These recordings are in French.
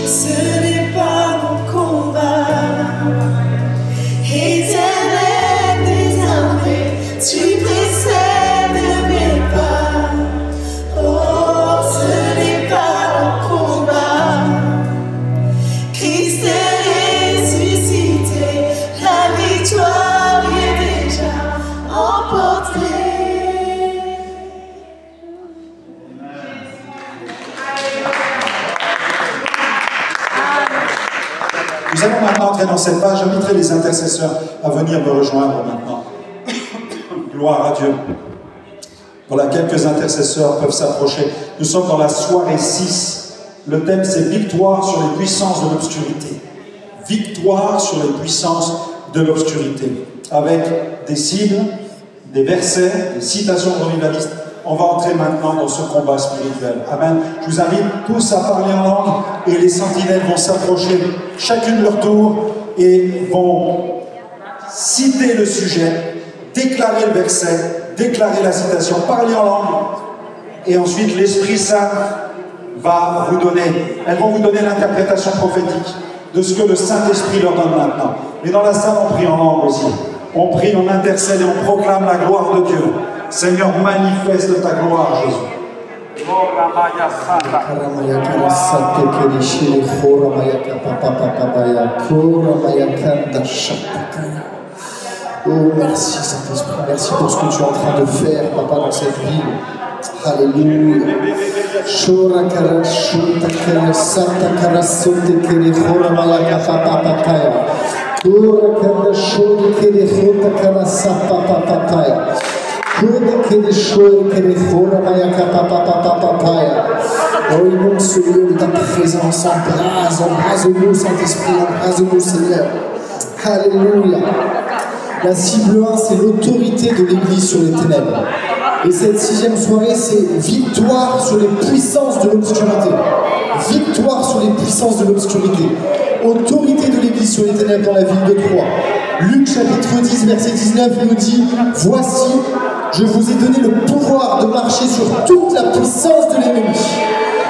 Ce n'est pas mon combat. Éternel des armées, tu précèdes mes pas. Oh, ce n'est pas mon combat. Christ est ressuscité, la victoire est déjà emportée. Nous allons maintenant entrer dans cette page. J'inviterai les intercesseurs à venir me rejoindre maintenant. Gloire à Dieu. Voilà, quelques intercesseurs peuvent s'approcher. Nous sommes dans la soirée 6. Le thème, c'est victoire sur les puissances de l'obscurité. Victoire sur les puissances de l'obscurité. Avec des cibles, des versets, des citations de revivalistes. On va entrer maintenant dans ce combat spirituel. Amen. Je vous invite tous à parler en langue et les sentinelles vont s'approcher chacune leur tour et vont citer le sujet, déclarer le verset, déclarer la citation, parler en langue et ensuite l'Esprit Saint va vous donner, elles vont vous donner l'interprétation prophétique de ce que le Saint-Esprit leur donne maintenant. Mais dans la salle, on prie en langue aussi. On prie, on intercède et on proclame la gloire de Dieu. Seigneur, manifeste ta gloire, Jésus. Oh, merci Saint-Esprit, merci pour ce que tu es en train de faire, Papa, dans cette ville. Alléluia. Oh, inonde ce lieu de ta présence, embrase-nous, Saint-Esprit, embrase-nous, Seigneur. Alléluia. La cible 1, c'est l'autorité de l'Église sur les ténèbres. Et cette 6e soirée, c'est victoire sur les puissances de l'obscurité. Victoire sur les puissances de l'obscurité. Autorité de l'Église sur les ténèbres dans la ville de Troyes. Luc chapitre 10, verset 19 nous dit « Voici, je vous ai donné le pouvoir de marcher sur toute la puissance de l'ennemi. »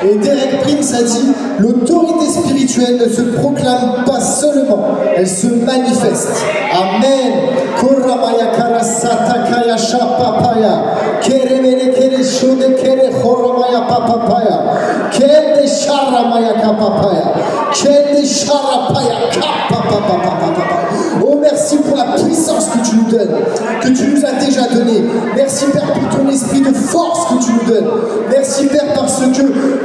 Et Derek Prince a dit « L'autorité spirituelle ne se proclame pas seulement, elle se manifeste. » Amen. Koramaya karasata kaya shapapaya. Keremene kere shode kere khoramaya papapaya. Kende sharamaya kapapaya. Kende sharapaya kapapapapapapa. Oh, merci pour la puissance que tu nous donnes, que tu nous as déjà donnée. Merci, Père, pour ton esprit de force que tu nous donnes. Merci, Père, parce que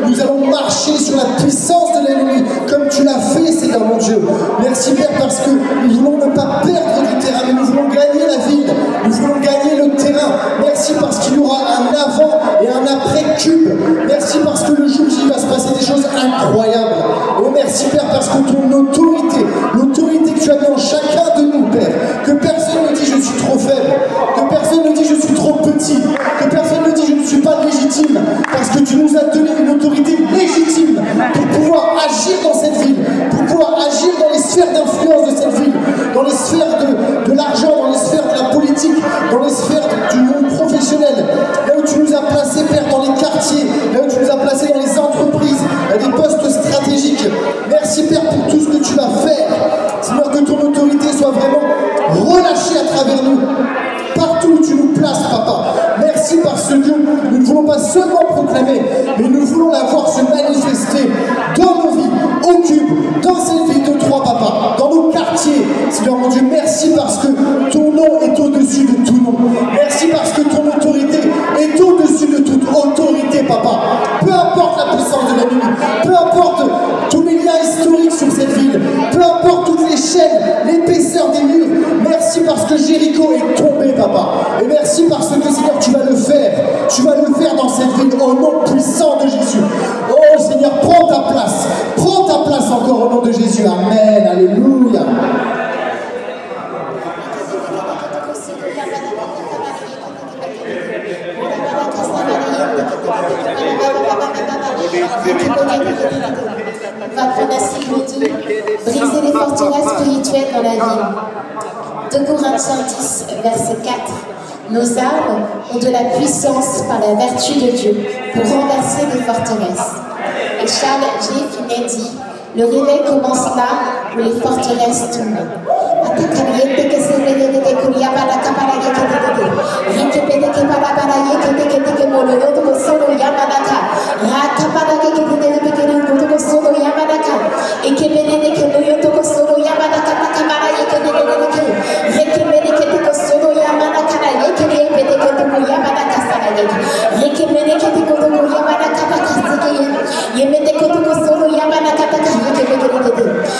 nous allons marcher sur la puissance de l'ennemi, comme tu l'as fait, Seigneur mon Dieu. Merci, Père, parce que nous voulons ne pas perdre du terrain, mais nous voulons gagner la ville. Nous voulons gagner le terrain. Merci parce qu'il y aura un avant et un après cube. Merci parce que le jour J va se passer des choses incroyables. Oh, merci, Père, parce que ton autorité, l'autorité que tu as mis en chacun de nous, Père, que personne ne dit je suis trop faible, que personne ne dit je suis trop petit, que personne ne dit je ne suis pas légitime, parce que tu nous as donné une autorité légitime pour pouvoir agir dans cette ville, pour pouvoir agir dans les sphères d'influence de cette ville, dans les sphères de l'argent, dans les sphères de la politique, dans les sphères du monde professionnel, là où tu nous as placés, Père, dans les quartiers, là où tu nous as placés dans les entreprises, à des postes stratégiques. Merci, Père, pour tout ce que tu vas faire. Seigneur, que ton autorité soit vraiment relâchée à travers nous, partout où tu nous places, Papa. Merci parce que nous ne voulons pas seulement proclamer, mais nous voulons la voir se manifester dans nos vies, au cube, dans cette ville de Troyes, Papa, dans nos quartiers. Seigneur mon Dieu, merci parce que ton nom est au-dessus de tout nom. Merci parce que ton autorité est au-dessus de toute autorité, Papa. Peu importe la puissance de l'ennemi, peu importe tous les liens historiques sur cette ville, peu importe toutes les chaînes, l'épaisseur des murs. Merci parce que Jéricho est tombé, Papa. Et merci parce que, Seigneur, tu vas le faire. Tu vas le faire dans cette ville au nom puissant de Jésus. Oh, Seigneur, prends ta place. Prends ta place encore au nom de Jésus. Amen. Alléluia. Va prendre la cible 2, briser les forteresses spirituelles dans la ville. 2 Corinthiens 10, verset 4. Nos armes ont de la puissance par la vertu de Dieu pour renverser des forteresses. Et Charles G. Finet dit, Le réveil commence là où les forteresses tombent.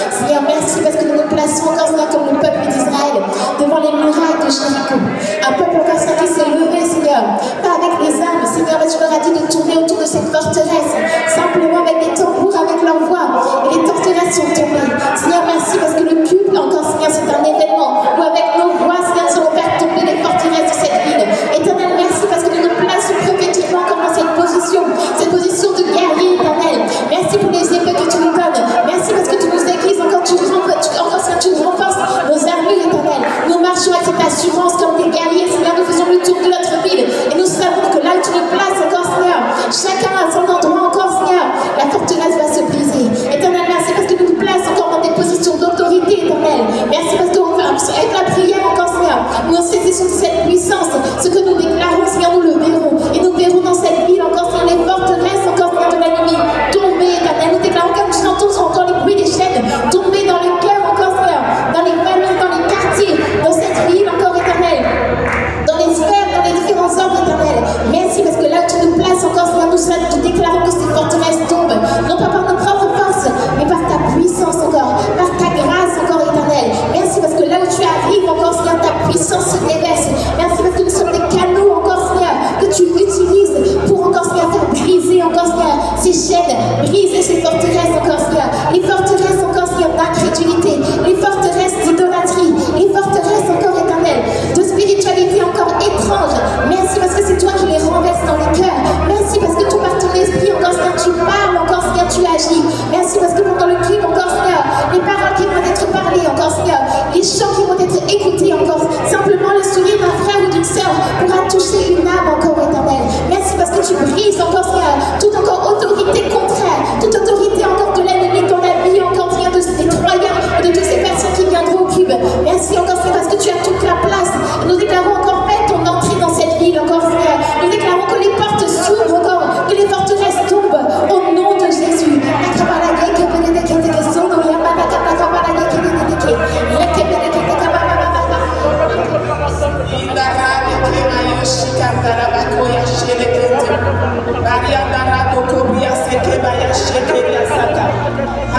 Seigneur, merci parce que nous nous plaçons encore comme le peuple d'Israël devant les murailles de Jéricho. Un peuple encore qui s'est levé, Seigneur, pas avec les armes, Seigneur, mais tu leur as dit de tourner autour de cette forteresse, simplement avec des tambours, avec leur voix, et les forteresses sont tombées. Seigneur, merci parce que le culte, encore, Seigneur, c'est un événement où avec nos voix, Seigneur, nous allons faire tomber les forteresses de cette ville. Éternel, merci parce que nous nous plaçons prophétiquement comme dans cette position de guerrier, Éternel. Merci pour les épées que tu nous donnes. Merci parce que tu nous aiguises encore, tu renforces nos armures, Éternel. Nous marchons avec cette assurance comme des guerriers, Seigneur. Nous faisons le tour de notre ville et nous savons que là où tu nous places encore, Seigneur, chacun à son endroit encore, Seigneur, la forteresse va se briser. Éternel, merci parce que nous nous plaçons encore dans des positions d'autorité, Éternel. Merci parce qu'avec la prière encore, Seigneur, nous saisissons cette puissance. Ce que nous déclarons, Seigneur, nous le verrons. Et nous verrons dans cette ville encore, Seigneur, les forteresses encore, Seigneur, de l'ennemi tomber, Éternel. Nous déclarons comme nous chantons encore les bruits des chaînes tomber dans les cœurs encore, Seigneur, dans les familles, dans les quartiers, dans cette ville encore, Éternel, dans les sphères, dans les différents ordres, Éternel. Merci parce que là où tu nous places encore, Seigneur, nous déclarons que ces forteresses tombent, non pas par nos propres forces, mais par ta puissance encore, par ta grâce encore, Éternel. Merci parce que là où tu arrives encore, Seigneur, ta puissance se déverse. Merci parce que nous sommes des canaux encore, Seigneur, que tu utilises pour encore, Seigneur, faire briser encore, Seigneur, ces chaînes, briser ces forteresses encore, Seigneur, les forteresses encore, Seigneur, d'incrédulité, les forteresses d'idolâtrie, les forteresses encore, Éternel, de spiritualité encore étrange. Merci parce que c'est toi qui les renverses dans les cœurs. Merci parce que tout par ton esprit encore, Seigneur, tu parles encore, Seigneur, tu agis. Merci parce que pendant le clip encore, Seigneur, les paroles qui vont être parlées encore, Seigneur, les chants qui vont être écoutés encore, simplement le sourire d'un frère ou d'une sœur pourra toucher une âme encore, Éternel. Merci parce que tu brises encore, Seigneur, toute encore autorité contraire, toute autorité encore de l'ennemi dans la vie encore, Seigneur, des Troyens et de toutes ces personnes qui viendront au cube. Merci encore, Seigneur, parce que tu as toute la place. Et nous déclarons encore, fais ton entrée dans cette ville encore, Seigneur. Nous déclarons que les portes s'ouvrent encore, que les forteresses tombent au nom de Jésus.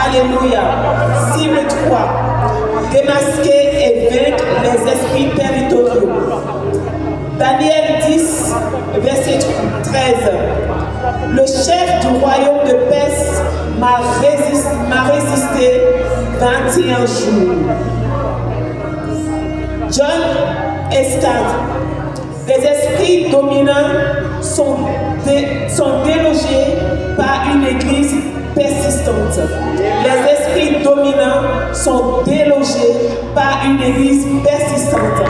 Alléluia. Cible 3. Démasquer et vaincre les esprits territoriaux. Daniel 10, verset 13. Le chef du royaume de Perse m'a résisté 21 jours. John Estade. Les esprits dominants sont délogés par une église persistante. Les esprits dominants sont délogés par une église persistante.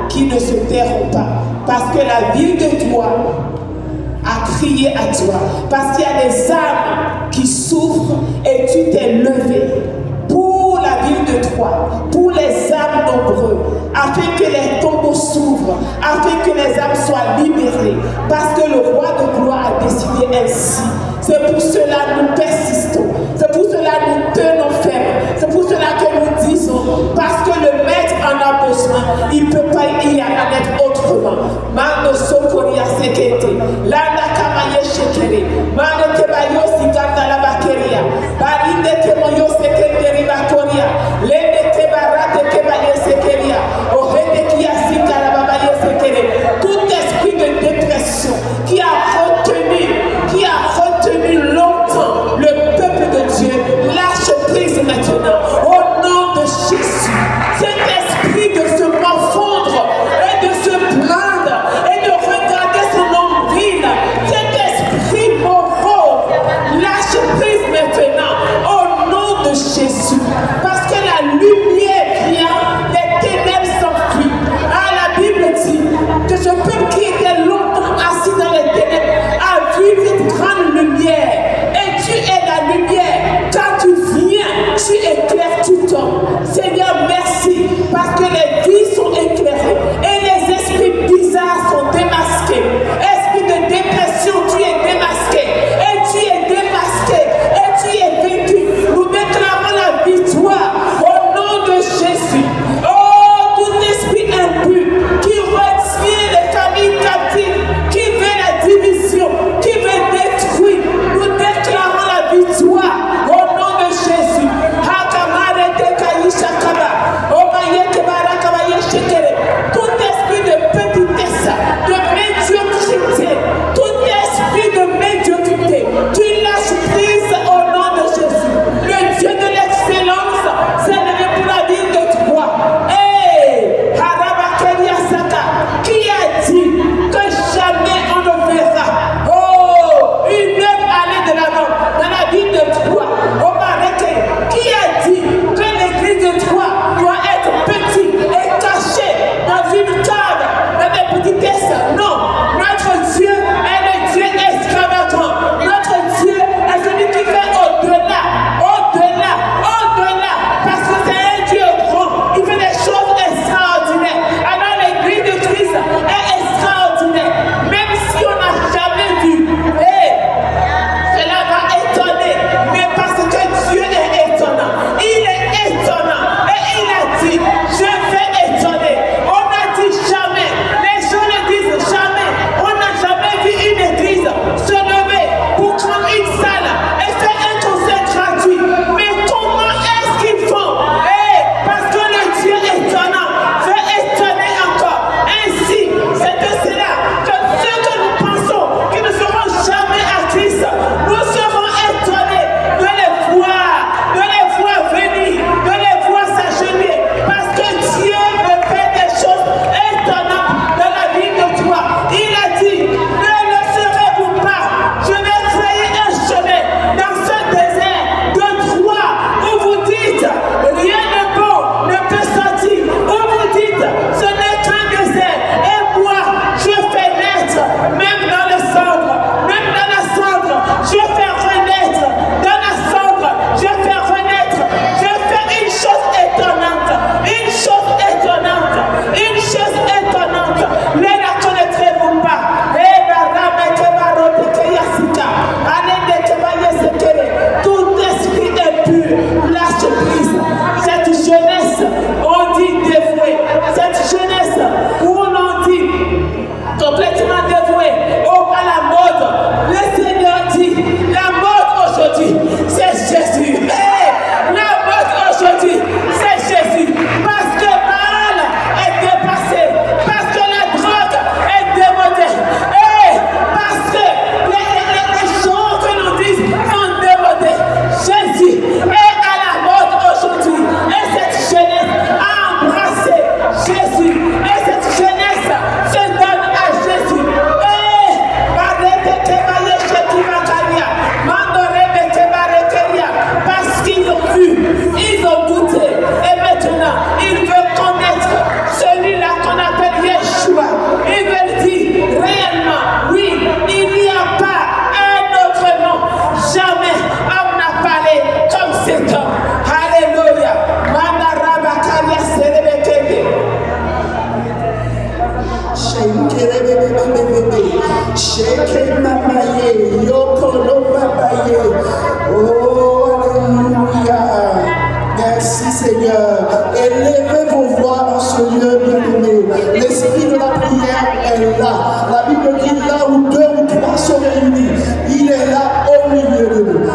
Qui ne se tairont pas, parce que la ville de toi a crié à toi, parce qu'il y a des âmes qui souffrent et tu t'es levé pour la ville de toi, pour les âmes nombreuses, afin que les tombeaux s'ouvrent, afin que les âmes soient libérées, parce que le roi de gloire a décidé ainsi. C'est pour cela que nous persistons, c'est pour cela que nous tenons ferme, c'est pour cela que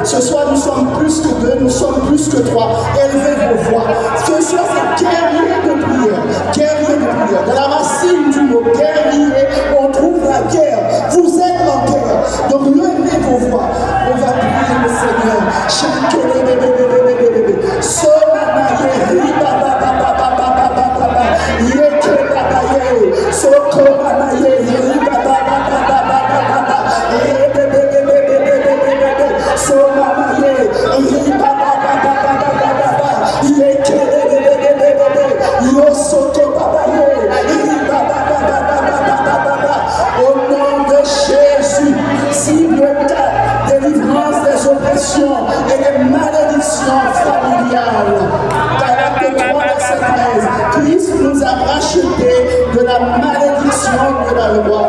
Ce soir, nous sommes plus que 2, nous sommes plus que 3. Élevez vos voix. Ce soir, c'est guerrier de prière. Guerrier de prière. Dans la racine du mot guerrier, on trouve la guerre. Vous êtes en guerre. Donc levez vos voix. On va prier le Seigneur. Chacun et des malédictions familiales. Galates 3, verset 13. Christ nous a rachetés de la malédiction de la loi.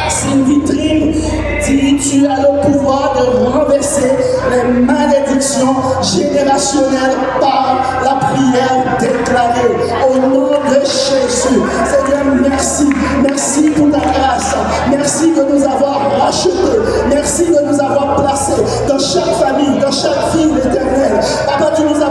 Sylvie Trim dit: tu as le pouvoir de renverser les malédictions générationnelles par la prière déclarée. Au nom de Jésus, Seigneur, merci. Merci pour ta grâce. Merci de nous avoir rachetés. Merci de nous avoir placés dans chaque famille, dans chaque vie éternelle. Papa, tu nous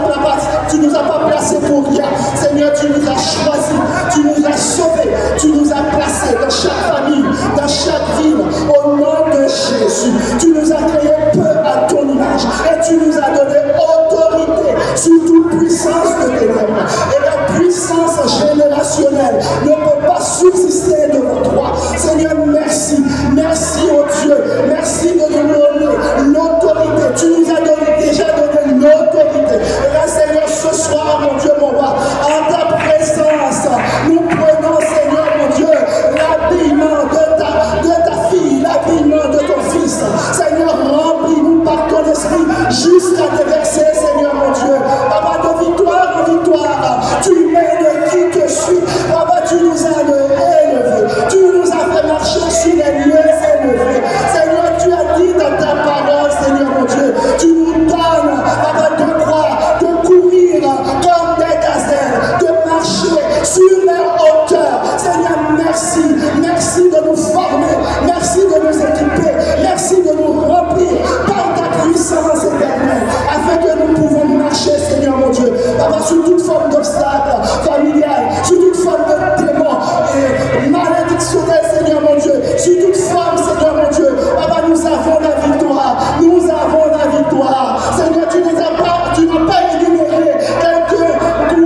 as pas placés pour rien. Seigneur, tu nous as choisis. Tu nous as sauvés. Tu nous as placés dans chaque famille, dans chaque ville. Au nom de Jésus, tu nous as créés peu à ton image et tu nous as donné autorité sur toute puissance de ténèbres. Et la puissance générationnelle ne peut pas subsister devant toi. Seigneur, merci. Merci, oh Dieu. Merci de nous donner l'autorité. Tu nous as déjà donné l'autorité. Et là, Seigneur, ce soir, mon Dieu, mon roi, en ta présence, nous prenons, Seigneur, mon Dieu, l'habillement de ta fille, l'habillement de ton fils. Seigneur, remplis-nous par ton esprit jusqu'à déverser, Seigneur, mon Dieu. Papa, de victoire en victoire, tu mènes qui te suit. Papa, tu nous as élevés. Tu nous as fait marcher sur les lieux élevés. Seigneur, tu as dit dans ta parole, Seigneur, mon Dieu, tu nous donnes, Papa, de croire, de courir comme des gazelles, de marcher sur les hauteurs. Seigneur, merci. Merci de nous former. Merci de nous équiper. Merci de nous remplir par ta puissance éternelle, afin que nous pouvons marcher, Seigneur, mon Dieu, Papa, sur toute forme d'obstacle familial, sur toute forme de démon et malédictionnel, Seigneur, mon Dieu, sur toute forme, Seigneur, mon Dieu. Papa, nous avons la victoire. Nous avons la victoire. Seigneur, tu n'as pas énuméré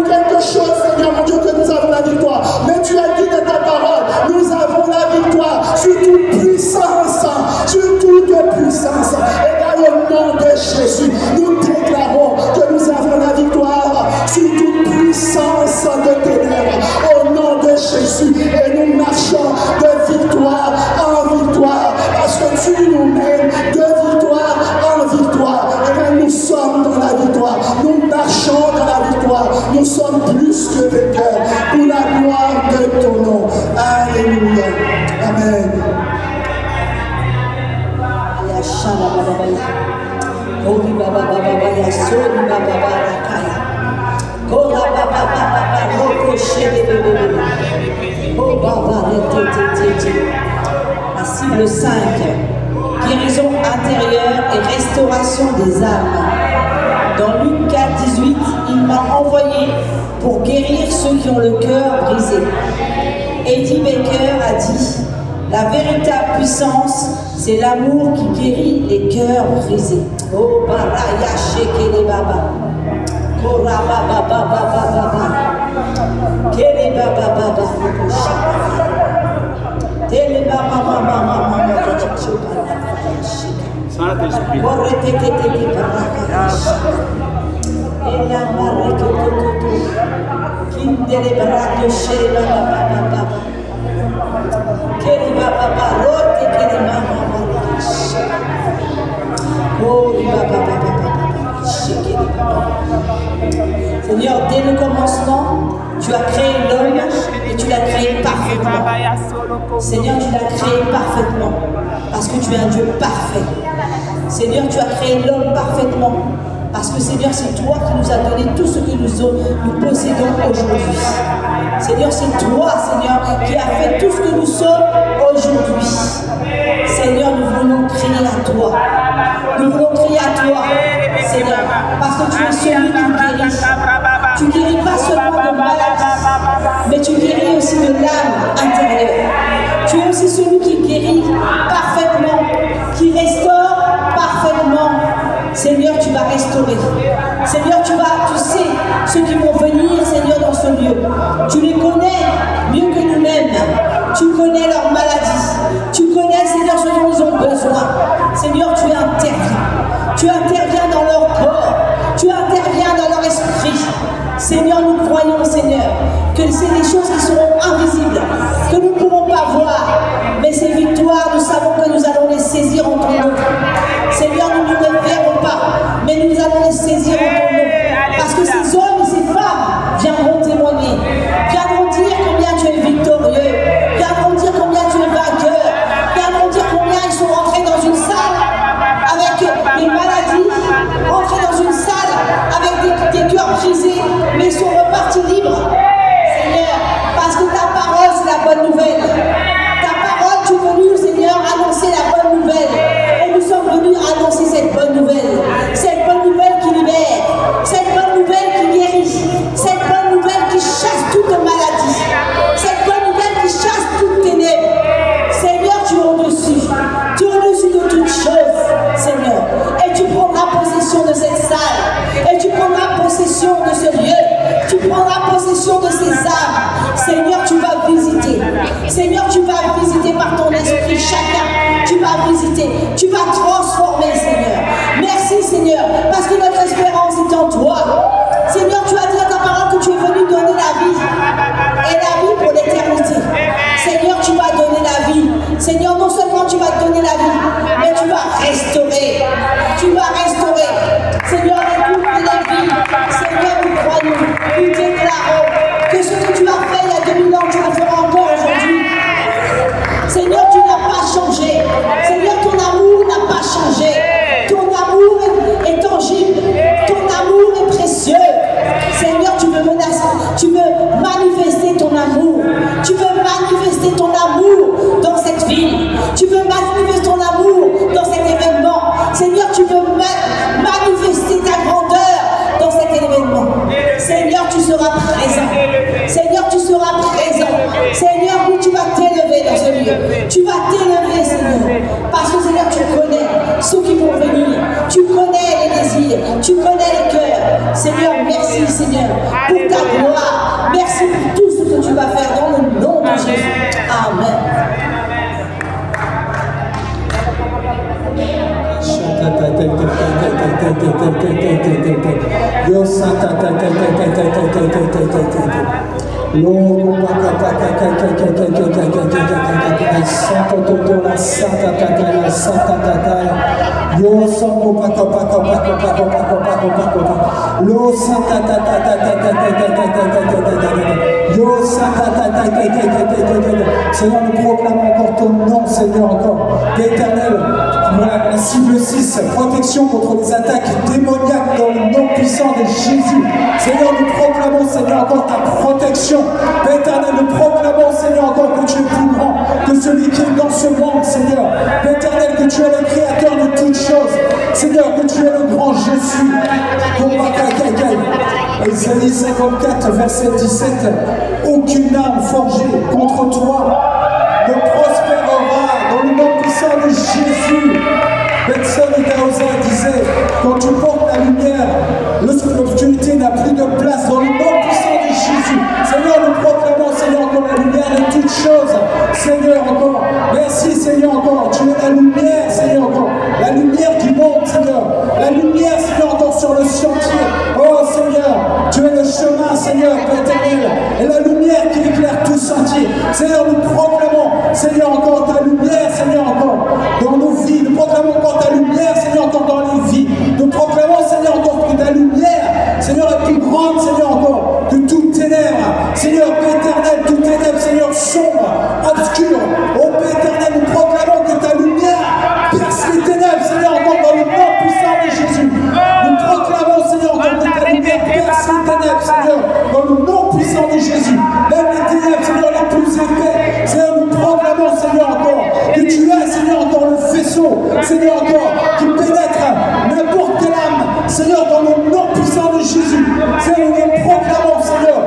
quelque chose, Seigneur, mon Dieu, que nous avons la victoire. Mais tu as dit dans ta parole, nous avons la victoire sur toute puissance, sur toute puissance. Et dans le nom de Jésus, nous déclarons que nous avons la victoire sur toute puissance de ténèbres. Au nom de Jésus, et nous marchons de victoire en victoire, parce que tu nous mènes de victoire en victoire. Et bien nous sommes dans la victoire, nous marchons dans la victoire, nous sommes plus que vainqueurs pour la gloire de ton nom. Alléluia. Amen. La cible 5, guérison intérieure et restauration des âmes. Dans Luc 4, 18, il m'a envoyé pour guérir ceux qui ont le cœur brisé. Eddie Baker a dit: la véritable puissance, c'est l'amour qui guérit les cœurs brisés. Oh, baraya shekele baba. Kora baba baba baba. Kele baba baba. Tele baba baba baba. Saint-Esprit. Et la marque de Kindele barato shela baba baba. Kele baba baba rote kele mama mama. Oh baba baba shekele baba. Seigneur, dès le commencement, tu as créé l'homme et tu l'as créé parfaitement. Seigneur, tu l'as créé parfaitement parce que tu es un Dieu parfait. Seigneur, tu as créé l'homme parfaitement Parce que Seigneur, c'est toi qui nous as donné tout ce que nous possédons aujourd'hui. Seigneur, c'est toi, Seigneur, qui as fait tout ce que nous sommes aujourd'hui. Seigneur, nous voulons crier à toi. Nous voulons crier à toi, Seigneur, parce que tu es celui qui guérit. Tu guéris pas seulement de maladie, mais tu guéris aussi de l'âme intérieure. Tu es aussi celui qui guérit parfaitement, qui restaure parfaitement. Seigneur, tu vas restaurer. Seigneur, tu sais ceux qui vont venir, Seigneur, dans ce lieu. Tu les connais mieux que nous-mêmes. Tu connais leurs maladies. Tu connais, Seigneur, ce dont ils ont besoin. Seigneur, tu interviens. Tu interviens dans leur corps. Tu interviens dans leur esprit. Seigneur, nous croyons, Seigneur, que c'est des choses qui seront invisibles, que nous ne pourrons pas voir. Mais ces victoires, nous savons que nous allons les saisir en ton nom. Seigneur, nous ne les verrons pas, mais nous allons les saisir en ton nom. Parce que ces hommes et ces femmes viendront témoigner, viendront dire combien tu es victorieux, viendront dire combien tu es vainqueur, viendront dire combien ils sont rentrés dans une salle avec des maladies, rentrés dans une salle avec des cœurs brisés, mais ils sont repartis libres. Seigneur, parce que ta parole, c'est la bonne nouvelle. Ta parole, tu es venu, Seigneur, annoncer la bonne nouvelle. Et nous sommes venus annoncer cette bonne nouvelle. Cette bonne nouvelle qui libère. Cette bonne nouvelle qui guérit. Cette bonne nouvelle qui chasse toute maladie. Cette bonne nouvelle qui chasse toute ténèbres. Seigneur, tu es au-dessus. Tu es au-dessus de toutes choses, Seigneur. Et tu prendras possession de cette salle. Et tu prendras possession de ce lieu. Tu prendras possession de ces âmes. Seigneur, tu vas visiter. Seigneur, tu vas visiter par ton esprit chacun. Tu vas visiter. Tu vas transformer, Seigneur. Merci, Seigneur, parce que notre espérance est en toi. Seigneur, tu as dit dans ta parole que tu es venu donner la vie. Et la vie pour l'éternité. Seigneur, tu vas donner la vie. Seigneur, non seulement tu vas donner la vie, mais tu vas restaurer. Tu vas restaurer. Seigneur, écoute la vie. Seigneur, nous croyons, nous déclarons que ce que tu as fait il y a 2000 ans, tu le feras encore aujourd'hui. Seigneur, tu n'as pas changé. Seigneur, ton amour n'a pas changé. Ton amour est tangible. Ton amour est précieux. Seigneur, tu veux manifester ton amour. Tu veux manifester ton amour dans cette ville. Tu veux manifester ton amour dans cet événement. Seigneur, tu veux manifester ta grandeur dans cet événement. Seigneur, tu seras présent. Seigneur, tu seras présent. Seigneur, oui, tu vas t'élever dans ce lieu. Tu vas t'élever, Seigneur. Parce que, Seigneur, tu connais ceux qui vont venir. Tu connais les désirs. Tu connais les cœurs. Seigneur, merci, Seigneur, pour ta gloire. Merci pour tout ce que tu vas faire dans le nom de Jésus. Amen. Seigneur, nous proclamons encore ton nom, Seigneur, encore d'éternel. Voilà, la cible 6, protection contre les attaques démoniaques dans le nom puissant de Jésus. Seigneur, nous proclamons, Seigneur, encore ta protection. Éternel, nous proclamons, Seigneur, encore que tu es plus grand que celui qui est dans ce monde, Seigneur. Éternel, que tu es le créateur de toutes choses. Seigneur, que tu es le grand je suis. Isaïe 54, verset 17. Aucune arme forgée contre toi ne prospérera dans le nom puissant de Jésus. Benson et Daoza disaient, quand tu portes la lumière, l'obscurité n'a plus de place dans le nom puissant de Jésus. Seigneur, nous proclamons, Seigneur, encore la lumière de toutes choses. Seigneur, encore, merci, Seigneur, encore. Tu es la lumière, Seigneur, encore. La lumière du monde, Seigneur. La lumière, Seigneur, encore sur le sentier. Oh, Seigneur, tu es le chemin, Seigneur, éternel. Et la lumière qui éclaire tout sentier. Seigneur, nous proclamons, Seigneur, encore ta lumière, Seigneur, encore dans nos vies. Nous proclamons encore ta lumière, Seigneur, encore dans les vies. Nous proclamons, Seigneur, encore que ta lumière, Seigneur, est plus grande, Seigneur, encore que toute ténèbres. Seigneur, Père éternel, toute ténèbres, Seigneur, sombre, obscure. Oh, Père éternel, nous proclamons que ta lumière perce les ténèbres, Seigneur, encore dans le nom puissant de Jésus. Nous proclamons ténèbres, Seigneur, dans le nom puissant de Jésus. Même les ténèbres, Seigneur, les plus épais, Seigneur, nous proclamons, Seigneur, encore que tu es, Seigneur, encore le faisceau, Seigneur, encore qui pénètre n'importe quelle âme, Seigneur, dans le nom puissant de Jésus. Seigneur, nous proclamons, Seigneur,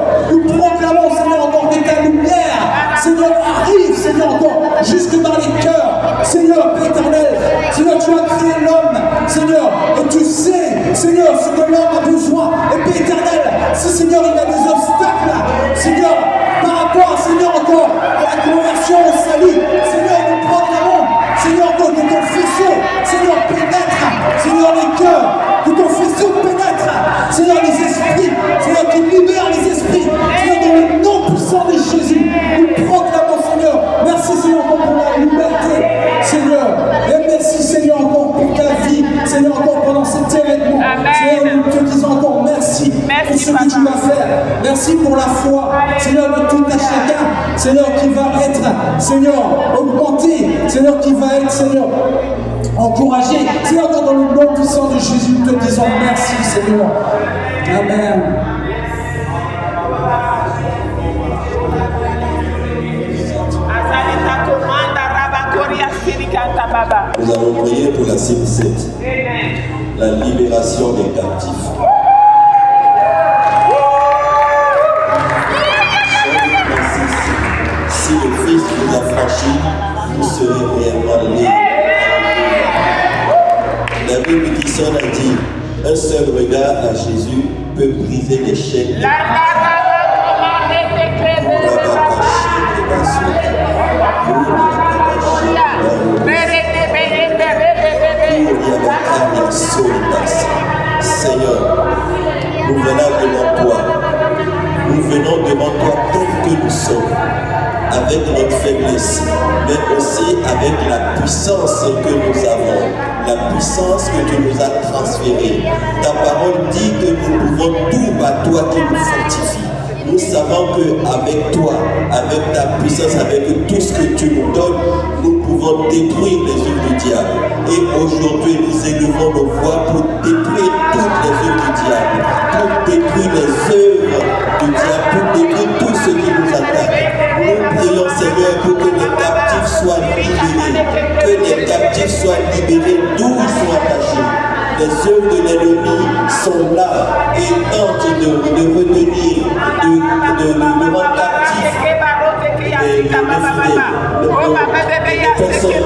encore que ta lumière, Seigneur, arrive, Seigneur, encore jusque dans les cœurs, Seigneur, Père éternel. Seigneur, tu as créé l'homme, Seigneur, et tu sais, Seigneur, ce que l'homme a besoin. Et Père éternel, si, Seigneur, il y a des obstacles, Seigneur, par rapport, Seigneur, encore à la conversion au salut, Seigneur, nous proclamons, Seigneur, que ton faisceau, Seigneur, pénètre, Seigneur, les cœurs, que ton faisceau pénètre, Seigneur, les esprits, Seigneur, qui libère les esprits, Seigneur, dans le nom puissant de Jésus, nous proclamons, Seigneur, merci, Seigneur, encore pour la liberté, Seigneur, et merci, Seigneur, encore pour ta vie, Seigneur, encore pendant cet événement, Seigneur, nous te disons encore merci pour ce que tu vas faire, merci pour la foi, Seigneur, de tout à chacun, Seigneur, qui va être, Seigneur, augmenté, Seigneur, qui va être, Seigneur, encouragé, Seigneur, dans le nom puissant de Jésus, nous te disons merci, Seigneur. Amen. Nous allons prier pour la cible 7, la libération des captifs. Si le Fils nous a franchis, vous serez réellement libres. La Bible qui sonne a dit, un seul regard à Jésus peut briser les chaînes. Seigneur, nous venons devant toi. Nous venons devant toi tel que nous sommes, avec notre faiblesse, mais aussi avec la puissance que nous avons, la puissance que tu nous as transférée. Ta parole dit que nous pouvons tout par toi qui nous fortifie. Nous savons qu'avec toi, avec ta puissance, avec tout ce que tu nous donnes, nous pouvons détruire les œuvres du diable. Et aujourd'hui, nous élevons nos voix pour détruire toutes les œuvres du diable, pour détruire les œuvres du diable, pour détruire tout ce qui nous attaque. Nous prions, Seigneur, pour que les captifs soient libérés, que les captifs soient libérés d'où ils sont attachés. Les œuvres de l'ennemi sont là et tentent de retenir, de rendre captifs les personnes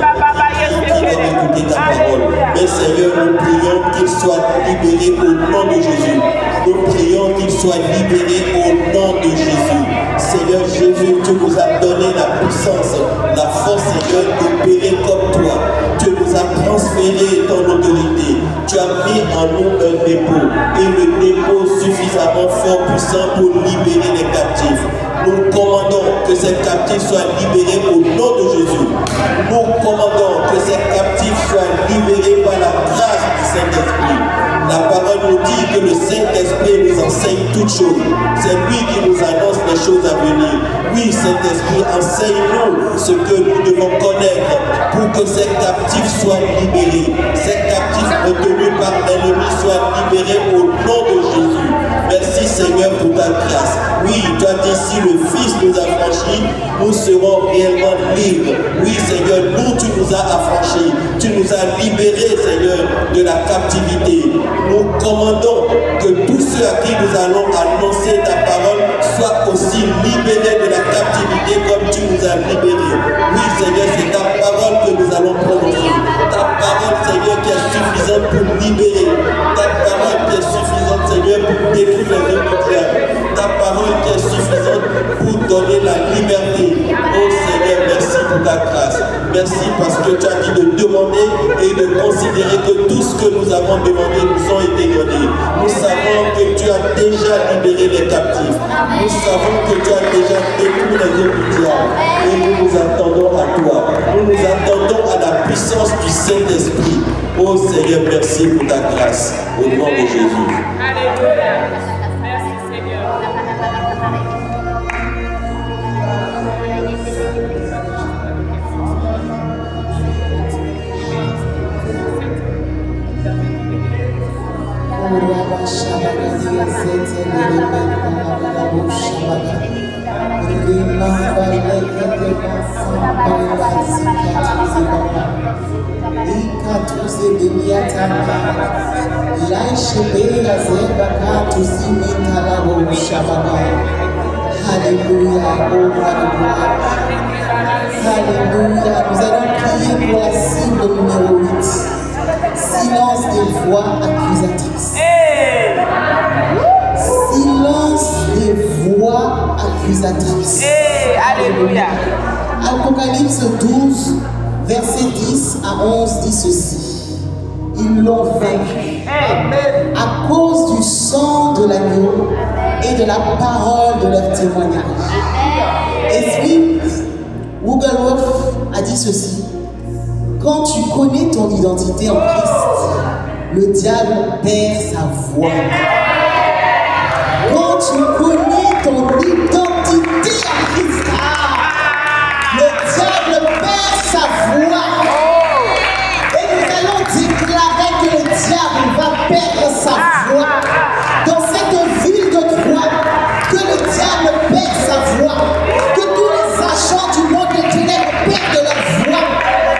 qui doivent écouter ta parole. Mais Seigneur, nous prions qu'ils soient libérés au nom de Jésus. Nous prions qu'ils soient libérés au nom de Jésus. Seigneur Jésus, tu nous as donné la puissance, la force, Seigneur, d'opérer comme toi. Tu nous as transféré ton autorité. Tu as mis en nous un dépôt, et le dépôt suffisamment fort, puissant pour libérer les captifs. Nous commandons que ces captifs soient libérés au nom de Jésus. Nous commandons que ces captifs soient libérés par la grâce du Saint-Esprit. La parole nous dit que le Saint-Esprit nous enseigne toutes choses. C'est lui qui nous annonce les choses à venir. Oui, Saint-Esprit, enseigne-nous ce que nous devons connaître pour que ces captifs soient libérés. Ces captifs retenus par l'ennemi soient libérés au nom de Jésus. Merci Seigneur pour ta grâce. Oui, tu as dit si le Fils nous a franchis, nous serons réellement libres. Oui Seigneur, nous tu nous as affranchis. Tu nous as libérés Seigneur de la captivité. Nous commandons que tous ceux à qui nous allons annoncer ta parole soient aussi libérés de la captivité comme tu nous as libérés. Oui Seigneur, c'est ta parole que nous allons prononcer. Ta parole Seigneur qui est suffisante pour libérer. Ta parole qui est suffisante Seigneur pour détruire les œuvres du diable. Ta parole qui est suffisante pour donner la liberté. Oh Seigneur, merci pour ta grâce. Merci parce que tu as dit de demander et de considérer que tout ce que nous avons demandé nous ont été donnés. Nous savons que tu as déjà libéré les captifs. Nous savons que tu as déjà détruit les œuvres du diable. Et nous nous attendons à toi. Nous nous attendons à la puissance du Saint-Esprit. Oh Seigneur, merci pour ta grâce. Au nom de Jésus. Alléluia. Merci Seigneur. Alléluia, Alléluia. Nous allons prier pour la cible numéro 8. Silence des voix accusatrices. Silence des voix accusatrices. Alléluia. Apocalypse 12, verset 10 à 11 dit ceci. Ils l'ont vaincu à cause du sang de l'agneau et de la parole de leur témoignage. Et puis, Wogelhoff a dit ceci. Quand tu connais ton identité en Christ, le diable perd sa voix. Quand tu connais ton identité en Christ, le diable perd sa voix. Et nous allons déclarer que le diable va perdre sa voix. Dans cette ville de Troyes, que le diable perd sa voix. Que tous les agents du monde de ténèbres perdent leur voix.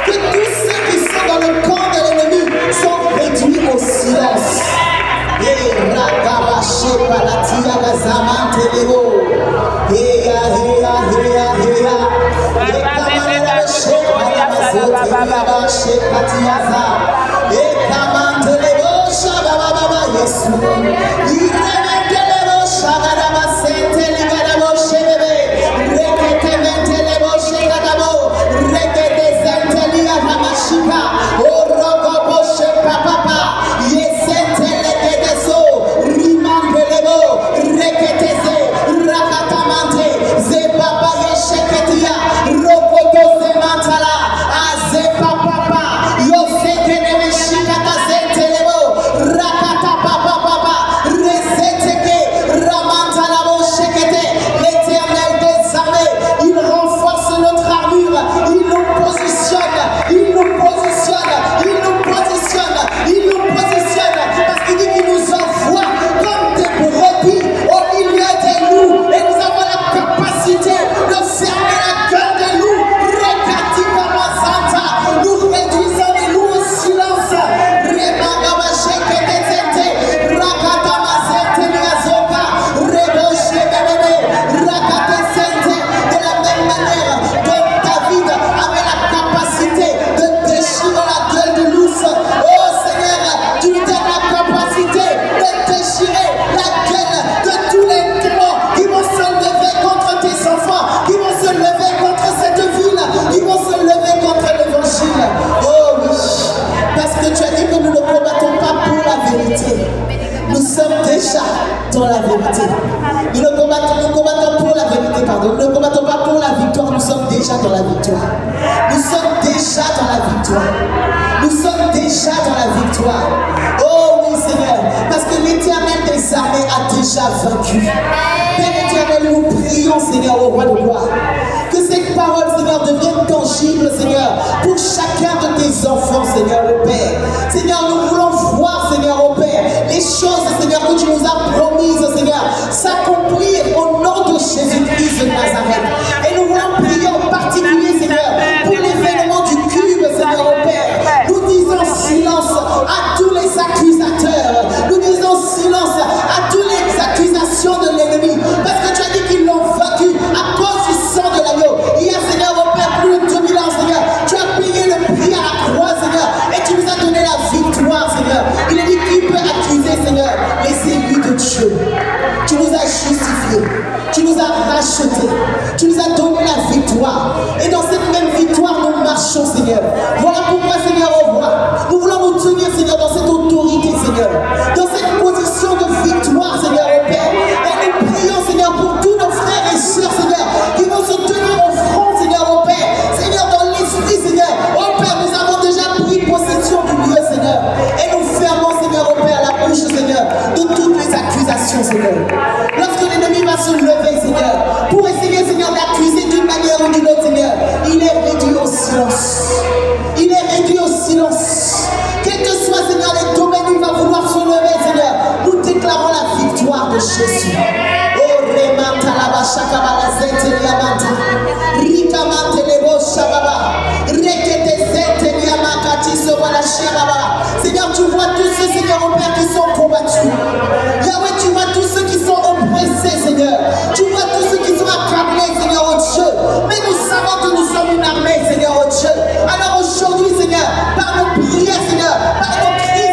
Que tous ceux qui sont dans le camp de l'ennemi sont réduits au silence. Et ragabaché palatia gazama teleo. Heya heya heya heya. Et kamanabaché palabazote patiaza. Et kamantelebo shabababa yesu. Irementelebo shabababa senteligabo shebebe. Rekete mentelebo shekadabo. Rekete zentelia ramashika. Orogobo shepapapa. Yesentelegede so. Rimandelebo. Reketeze. Rakatamante. Zebaba yesheketia. Rokoto zemantala. Azepapapa. Yosekeneme shikata zentelebo. Rakatapapapa. Reseteke. Ramantalabo shekete. L'éternel des armées. Il renforce notre armure. Il nous positionne. Il nous positionne. Il nous positionne. Il nous positionne. Parce qu'il dit qu'il nous envoie comme des brebis au milieu des loups. Et nous avons la capacité de fermer la gueule des loups. Rekatika Mazanta. Nous réduisons les loups au silence. Remagama shekete zente. Rakatama zente niazoka. Reboshe bebebe. Rakate zente. De la même manière dont David avait la capacité de déchirer la gueule de l'ours. Oh Seigneur, tu nous donnes la capacité de déchirer la gueule de tous les démons qui vont se lever contre tes enfants, qui vont se lever contre cette ville, qui vont se lever contre l'évangile. Oh oui, parce que tu as dit que nous ne combattons pas pour la vérité. Nous sommes déjà dans la vérité. Nous combattons pour la vérité, pardon. Nous ne combattons pas pour la victoire, nous sommes déjà dans la victoire. Nous sommes déjà dans la victoire. Nous sommes déjà dans la victoire. Oh oui Seigneur, parce que l'éternel des armées a déjà vaincu. Père éternel, nous prions Seigneur au roi de gloire. Que cette parole Seigneur devienne tangible Seigneur pour chacun de tes enfants Seigneur au Père. Seigneur, nous voulons voir Seigneur au Père les choses Seigneur que tu nous as promises Seigneur s'accomplir au nom de Jésus-Christ de Nazareth. Et nous voulons prier en particulier Seigneur pour l'événement du cube Seigneur au Père. Nous disons silence à tous les accusateurs. Nous disons silence à toutes les accusations de l'ennemi. Parce que tu as dit qu'ils l'ont vaincu à cause du sang de l'agneau. Il y a Seigneur au Père plus de 2000 ans Seigneur. Tu as payé le prix à la croix Seigneur. Et tu nous as donné la victoire Seigneur. Il est dit qui peut accuser Seigneur les élus de Dieu. Tu nous as justifiés. Tu nous as rachetés. Tu nous as donné la victoire. Et dans cette même victoire, nous marchons, Seigneur. Voilà pourquoi, Seigneur, au roi, nous voulons nous tenir, Seigneur, dans cette autorité, Seigneur. Dans cette position de victoire, Seigneur, au Père. Et nous prions, Seigneur, pour tous nos frères et sœurs, Seigneur, qui vont se tenir au front, Seigneur, au Père. Seigneur, dans l'esprit, Seigneur. Au Père, nous avons déjà pris possession du lieu, Seigneur. Et nous fermons, Seigneur, au Père, la bouche, Seigneur, de toutes les accusations, Seigneur. Lorsque l'ennemi va se lever, Seigneur, pour essayer, Seigneur, d'accuser d'une manière ou d'une autre, Seigneur, il est réduit au silence. Il est réduit au silence. Quel que soit, Seigneur, les domaines où il va vouloir se lever, Seigneur, Jésus. Oh, remata la bachaka balazete liamanta. Rika mantelebo shababa. Rekete zete liamakati sobala shababa. Seigneur, tu vois tous ceux, Seigneur, au Père, qui sont combattus. Yahweh, tu vois tous ceux qui sont oppressés, Seigneur. Tu vois tous ceux qui sont accablés, Seigneur, oh Dieu. Mais nous savons que nous sommes une armée, Seigneur, oh Dieu. Alors aujourd'hui, Seigneur, par nos prières, Seigneur, par nos cris,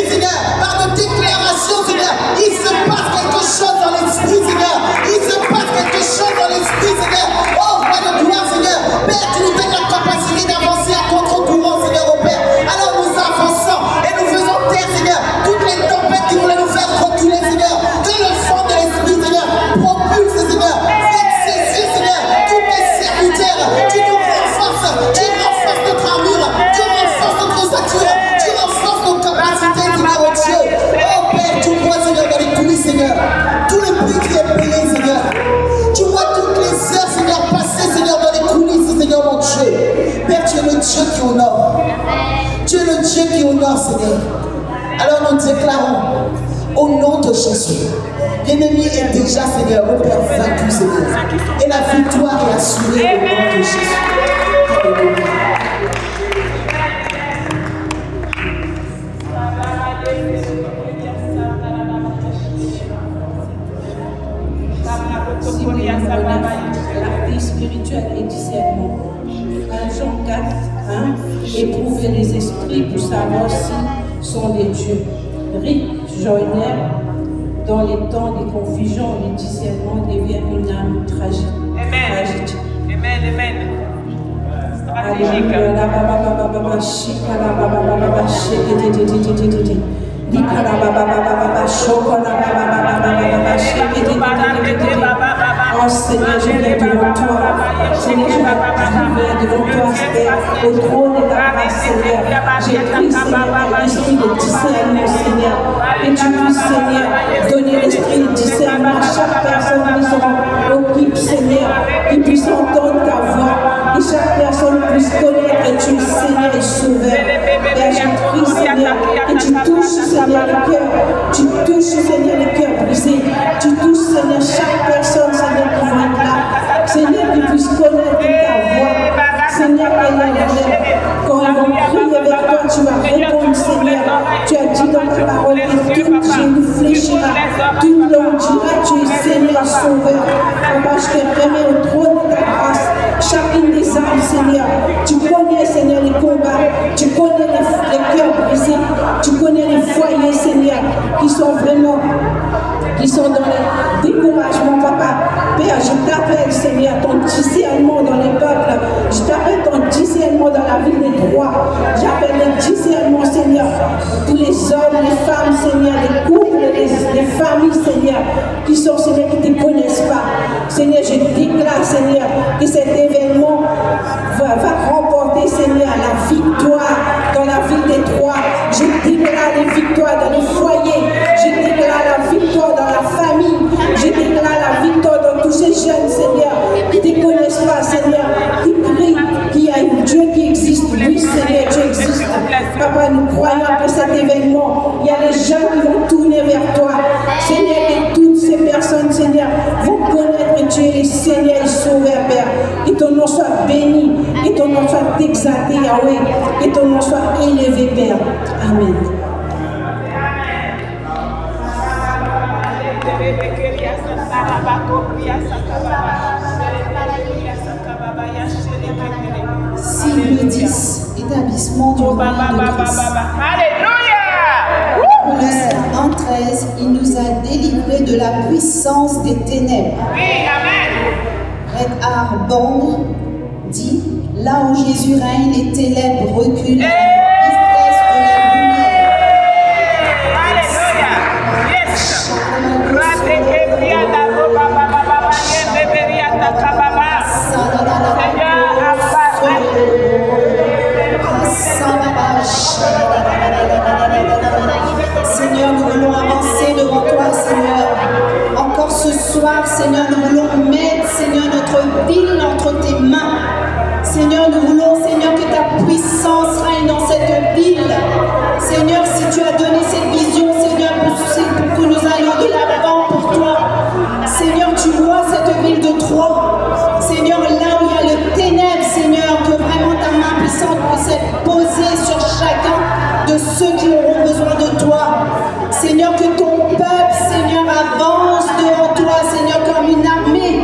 Seigneur, par nos déclarations, Seigneur, il se passe quelque chose dans l'esprit, Seigneur. Il se passe quelque chose dans l'esprit, Seigneur. Oh, roi de gloire, Seigneur. Père, tu nous donnes la capacité d'avancer à contre-courant, Seigneur, au Père. Alors nous avançons et nous faisons taire, Seigneur, toutes les tempêtes qui voulaient nous faire reculer, Seigneur. Que le fond de l'esprit, Seigneur, propulse, Seigneur. Faites cesser, Seigneur, tous les serviteurs. Tu nous renforces, tu renforces notre armure, tu renforces notre ossature, tu renforces nos capacités, Seigneur, oh Dieu. Oh Père, tu vois, Seigneur, dans les coulisses, Seigneur, tout le prix qui est payé, Seigneur. Tu vois toutes les heures, Seigneur, passées, Seigneur, dans les coulisses, Seigneur, mon Dieu. Père, tu es le Dieu qui honore. Tu es le Dieu qui honore, Seigneur. Alors nous déclarons, au nom de Jésus, l'ennemi est déjà, Seigneur, au Père, vaincu, Seigneur. Et la victoire est assurée au nom de Jésus. Alléluia. L'arté spirituel et discernement. 1 Jean 4, 1. Éprouver les esprits pour savoir s'ils sont des dieux. Rick Joyner, dans les temps des confusions, le discernement devient une âme tragique. Tragique. Amen, amen. Oh Seigneur, je viens devant toi. Seigneur, je viens devant toi, Seigneur, au trône de ta grâce, Seigneur. J'ai pris, Seigneur, l'esprit de discernement, Seigneur. Et tu puisses, Seigneur, donner l'esprit de discernement à chaque personne qui se occupe, Seigneur, qui puisse entendre ta voix. Et chaque personne puisse connaître que tu es Seigneur et Sauveur. Et je prie, Seigneur, que tu touches, Seigneur, le cœur. Tu touches, Seigneur, le cœur brisé. Tu touches, Seigneur, chaque personne, Seigneur, qui va être là. Seigneur, qui puisse connaître ta voix. Seigneur, quand ils vont prier avec toi, tu vas répondre, Seigneur. Tu as dit dans ta parole que tout genou fléchira, tout l'homme dira, tu es Seigneur Sauveur. Papa, je te remets au trône de ta grâce. Chacune des âmes, Seigneur, tu connais, Seigneur, les combats, tu connais les cœurs brisés, tu connais les foyers, Seigneur, qui sont dans le découragement, Papa. Père, je t'appelle, Seigneur, ton discernement dans les peuples, je t'appelle ton discernement dans la ville des droits, j'appelle le discernement, Seigneur, tous les hommes, les femmes, Seigneur, les couples, les familles, Seigneur, qui sont, Seigneur, qui ne te connaissent pas. Seigneur, je déclare, Seigneur, que cet événement va remporter, Seigneur, la victoire dans la ville des Troyes. Je déclare les victoires dans les foyers. Je déclare la victoire dans la famille. Je déclare la victoire dans tous ces jeunes, Seigneur, qui ne te connaissent pas, Seigneur, qui crient qu'il y a un Dieu qui existe. Oui, Seigneur, Dieu existe. Papa, nous croyons que cet événement, il y a les jeunes qui vont tourner vers toi. Seigneur, et toutes ces personnes, Seigneur, vont connaître que tu es le Seigneur et Sauveur, Père. Que ton nom soit béni, que ton nom soit exalté, Yahweh, que ton nom soit élevé, Père. Amen. Cible 10, établissement du royaume de Christ. Alléluia! Colossiens 1:13, il nous a délivrés de la puissance des ténèbres. Oui, amen. Red Arband dit, là où Jésus règne, les ténèbres reculent. Seigneur, nous voulons avancer devant toi, Seigneur. Encore ce soir, Seigneur, nous voulons mettre, Seigneur, notre ville entre tes mains. Seigneur, nous voulons, Seigneur, que ta puissance règne dans cette ville. Seigneur, si tu as donné cette vision, Seigneur, pour que nous allions de la ceux qui auront besoin de toi. Seigneur, que ton peuple, Seigneur, avance devant toi, Seigneur, comme une armée.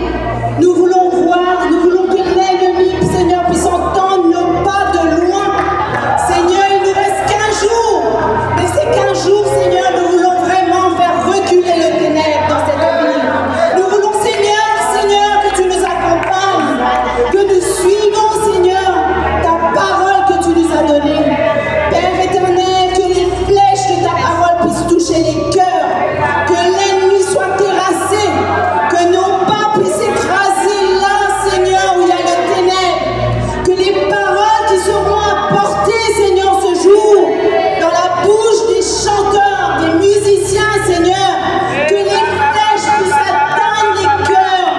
Nous voulons voir, nous voulons que l'ennemi, Seigneur, puisse entendre nos pas de loin. Seigneur, il nous reste 15 jours. Mais ces 15 jours, Seigneur, nous voulons vraiment faire reculer le ténèbre dans cette ville. Nous voulons, Seigneur, que tu nous accompagnes, que nous suivons, Seigneur, ta parole que tu nous as donnée. Père éternel, que les flèches de ta parole puissent toucher les cœurs, que l'ennemi soit terrassé, que nos pas puissent s'écraser là, Seigneur, où il y a le ténèbre, que les paroles qui seront apportées, Seigneur, ce jour, dans la bouche des chanteurs, des musiciens, Seigneur, que les flèches puissent atteindre les cœurs,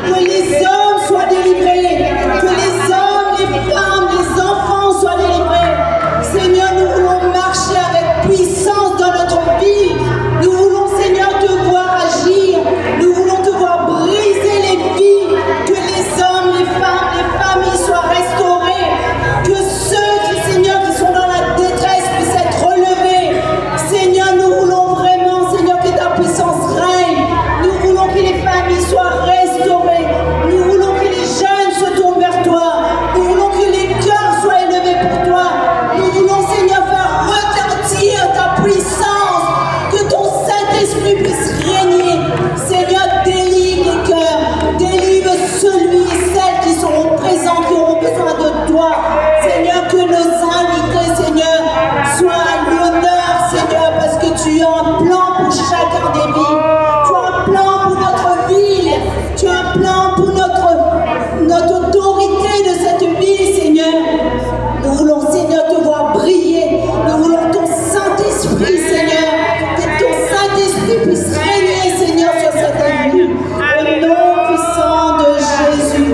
que les hommes soient délivrés, que les hommes, les femmes, les enfants soient délivrés. Seigneur, nous voulons marcher avec puissance dans notre vie. Nous voulons, Seigneur, te voir agir. Nous voulons te voir briser les vies. Que les hommes, les familles soient restaurées. Que ceux qui, Seigneur, qui sont dans la détresse puissent être relevés. Seigneur, nous voulons vraiment, Seigneur, que ta puissance règne. Nous voulons que les familles soient restaurées. Nous voulons que les jeunes se tournent vers toi. Nous voulons que les cœurs soient élevés pour toi. Nous voulons, Seigneur, faire retentir ta puissance. Que ton Saint-Esprit puisse régner. Seigneur, délivre les cœurs. Délivre celui et celles qui seront présents, qui auront besoin de toi. Seigneur, que nos invités, Seigneur, soient à l'honneur, Seigneur, parce que tu as un plan pour chacun des vies. Tu as un plan pour notre ville. Tu as un plan pour notre autorité de cette ville, Seigneur. Nous voulons, Seigneur, te voir briller. Nous voulons ton Saint-Esprit, Seigneur. Que ton Saint-Esprit puisse régner, Seigneur, sur cette ville. Au nom puissant de Jésus.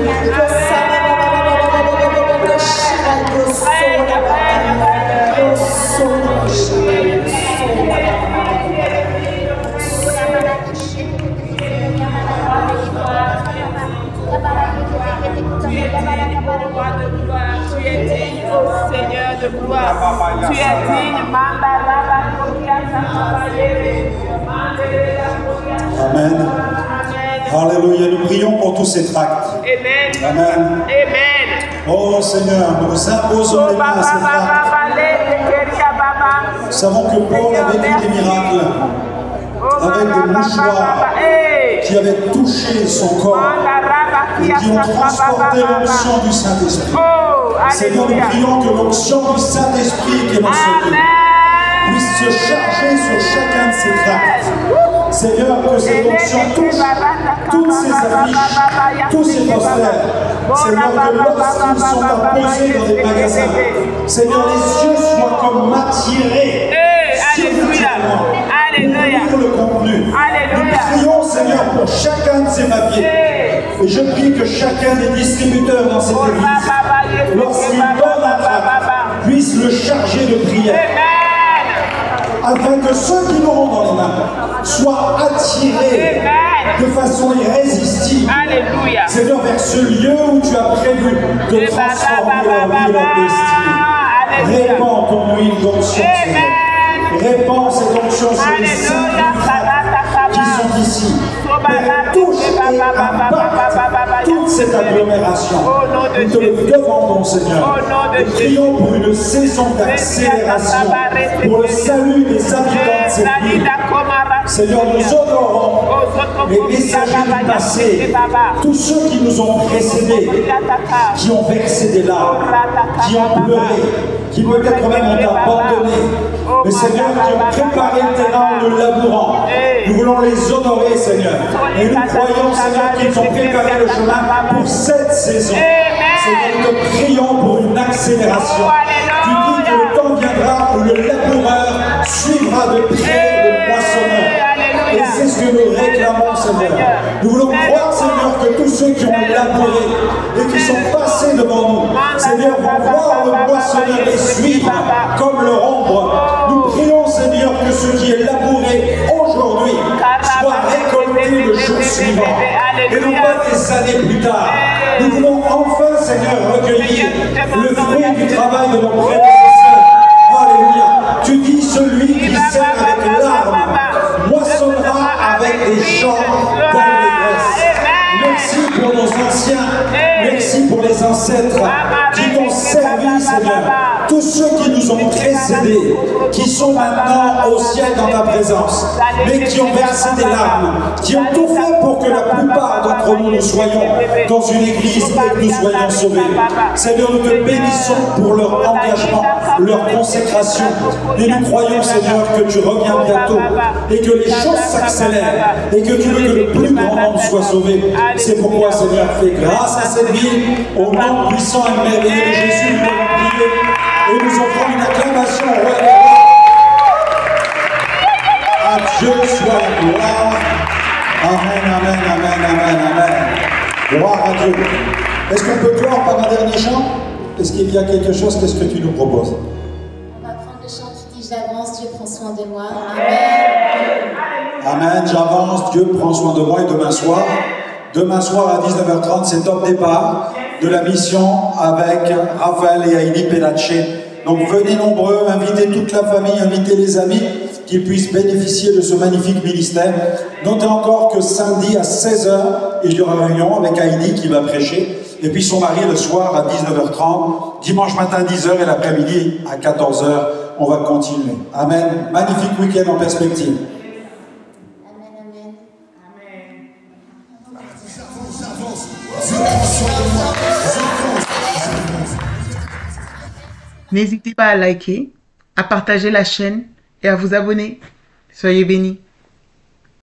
Tu es digne, ô Seigneur de gloire. Tu es digne, Amen. Alléluia. Nous prions pour tous ces tracts. Amen. Amen. Amen. Oh Seigneur, nous nous imposons les mains à ces tracts. Nous savons que Paul avait vu des miracles avec des mouchoirs qui avaient touché son corps et qui ont transporté l'onction du Saint-Esprit. Seigneur, nous prions que l'onction du Saint-Esprit qui est dans ce lieu puisse se charger sur chacun de ces tracts. Seigneur, que cette onction touche toutes ces affiches, tous ces posters. Seigneur, que lorsqu'ils sont apposés dans des magasins, Seigneur, les yeux soient comme attirés spirituellement pour le contenu. Nous prions, Seigneur, pour chacun de ces papiers. Et je prie que chacun des distributeurs dans cette église, lorsqu'il donne un tract, puisse le charger de prière. Afin que ceux qui l'auront dans les mains soient attirés de façon irrésistible, Seigneur, vers ce lieu où tu as prévu de transformer leur vie et leur destinée. Répands ton huile d'onction, Seigneur. Répands cette onction sur les saints qui sont ici. Père, touche et impacte toute cette agglomération. Nous te le demandons, Seigneur. Nous prions pour une saison d'accélération, pour le salut des habitants de cette ville. Seigneur, nous honorons les messagers du passé, tous ceux qui nous ont précédés, qui ont versé des larmes, qui ont pleuré, qui peut-être même ont abandonné, mais Seigneur, qui ont préparé le terrain en le labourant. Nous voulons les honorer, Seigneur. Et nous croyons, Seigneur, qu'ils ont préparé le chemin pour cette saison. Seigneur, nous te prions pour une accélération. Tu dis que le temps viendra où le laboureur suivra de près le moissonneur. Et c'est ce que nous réclamons, Seigneur. Nous voulons croire, Seigneur, que tous ceux qui ont labouré et qui sont passés devant nous, Seigneur, vont voir le moissonneur les suivre comme leur ombre. Nous prions, Seigneur, que ce qui est labouré aujourd'hui soit récolté le jour suivant et non pas des années plus tard. Nous voulons enfin, Seigneur, recueillir le fruit du travail de nos prédécesseurs. Alléluia. Tu Tu dis, celui qui sème avec larmes moissonnera avec des chants d'allégresse. Merci pour nos anciens, merci pour les ancêtres qui t'ont servi, Seigneur. Tous ceux qui nous ont précédés, qui sont maintenant au ciel dans ta présence, mais qui ont versé des larmes, qui ont tout fait pour que la plupart d'entre nous soyons dans une église et que nous soyons sauvés. Seigneur, nous te bénissons pour leur engagement, leur consécration. Et nous croyons, Seigneur, que tu reviens bientôt et que les choses s'accélèrent et que tu veux que le plus grand nombre soit sauvé. C'est pourquoi, Seigneur, fais grâce à cette ville, au nom puissant et merveilleux de Jésus, nous allons prier et nous offrons une acclamation au roi des rois. À Dieu soit la gloire. Amen, amen, amen, amen, amen. Gloire à Dieu. Est-ce qu'on peut clore par un dernier chant? Est-ce qu'il y a quelque chose? Qu'est-ce que tu nous proposes? On va prendre le chant qui dit j'avance, Dieu prend soin de moi. Amen. Amen, j'avance, Dieu prend soin de moi. Et demain soir à 19h30, c'est top départ de la mission avec Raphaël et Heidi Pelacce. Donc venez nombreux, invitez toute la famille, invitez les amis, qu'ils puissent bénéficier de ce magnifique ministère. Notez encore que samedi à 16h, il y aura réunion avec Heidi qui va prêcher, et puis son mari le soir à 19h30, dimanche matin 10h et l'après-midi à 14h, on va continuer. Amen. Magnifique week-end en perspective. N'hésitez pas à liker, à partager la chaîne et à vous abonner. Soyez bénis.